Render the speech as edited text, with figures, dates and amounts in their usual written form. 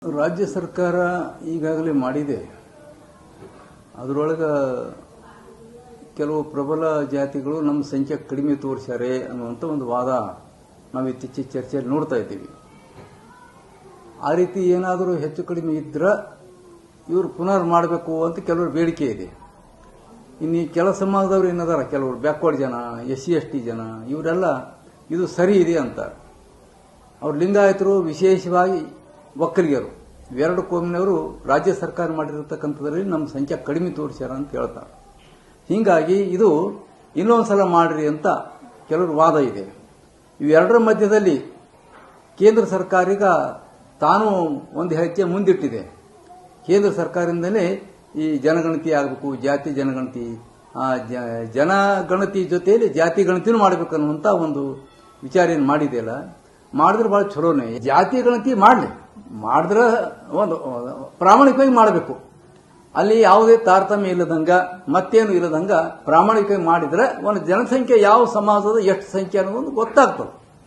ರಾಜ್ಯ ಸರ್ಕಾರ ಈಗಾಗಲೇ ಮಾಡಿದೆ. ಅದರೊಳಗೆ ಕೆಲವು ಪ್ರಬಲ ಜಾತಿಗಳು ನಮ್ಮ ಸಂಖ್ಯೆ ಕಡಿಮೆ ತೋರಿಸ್ಯಾರೆ ಅನ್ನುವಂಥ ಒಂದು ವಾದ ನಾವು ಇತ್ತೀಚೆಗೆ ಚರ್ಚೆಯಲ್ಲಿ ನೋಡ್ತಾ ಇದ್ದೀವಿ. ಆ ರೀತಿ ಏನಾದರೂ ಹೆಚ್ಚು ಕಡಿಮೆ ಇದ್ರೆ ಇವರು ಪುನರ್ ಮಾಡಬೇಕು ಅಂತ ಕೆಲವರು ಬೇಡಿಕೆ ಇದೆ. ಇನ್ನು ಈ ಕೆಲ ಸಮಾಜದವರು ಏನದಾರ, ಕೆಲವರು ಬ್ಯಾಕ್ವರ್ಡ್ ಜನ, SC/ST ಜನ, ಇವರೆಲ್ಲ ಇದು ಸರಿ ಇದೆ ಅಂತ. ಅವ್ರು ಲಿಂಗಾಯತರು, ವಿಶೇಷವಾಗಿ ಒಕ್ಕಲಿಗರು, ಇವೆರಡು ಕೋಮಿನವರು ರಾಜ್ಯ ಸರ್ಕಾರ ಮಾಡಿರತಕ್ಕಂಥದ್ರಲ್ಲಿ ನಮ್ಮ ಸಂಖ್ಯೆ ಕಡಿಮೆ ತೋರಿಸ್ಯಾರ ಅಂತ ಹೇಳ್ತಾರೆ. ಹೀಗಾಗಿ ಇದು ಇನ್ನೊಂದ್ಸಲ ಮಾಡ್ರಿ ಅಂತ ಕೆಲವರು ವಾದ ಇದೆ. ಇವೆರಡರ ಮಧ್ಯದಲ್ಲಿ ಕೇಂದ್ರ ಸರ್ಕಾರ ತಾನು ಒಂದು ಹೆಜ್ಜೆ ಮುಂದಿಟ್ಟಿದೆ. ಕೇಂದ್ರ ಸರ್ಕಾರದಿಂದಲೇ ಈ ಜನಗಣತಿ ಆಗಬೇಕು, ಜಾತಿ ಜನಗಣತಿ, ಜನಗಣತಿ ಜೊತೆಯಲ್ಲಿ ಜಾತಿ ಗಣತಿನೂ ಮಾಡಬೇಕು ಅನ್ನುವಂಥ ಒಂದು ವಿಚಾರ ಏನು ಮಾಡಿದೆಯಲ್ಲ, ಮಾಡಿದ್ರೆ ಬಹಳ ಚಲೋನೇ. ಜಾತಿ ಗಣತಿ ಮಾಡಿದ್ರೆ ಒಂದು ಪ್ರಾಮಾಣಿಕವಾಗಿ ಮಾಡಬೇಕು. ಅಲ್ಲಿ ಯಾವುದೇ ತಾರತಮ್ಯ ಇಲ್ಲದಂಗ, ಮತ್ತೇನು ಇಲ್ಲದಂಗ ಪ್ರಾಮಾಣಿಕವಾಗಿ ಮಾಡಿದ್ರೆ ಒಂದು ಜನಸಂಖ್ಯೆ ಯಾವ ಸಮಾಜದ ಎಷ್ಟು ಸಂಖ್ಯೆ ಅನ್ನೋದು ಗೊತ್ತಾಗ್ತದೆ.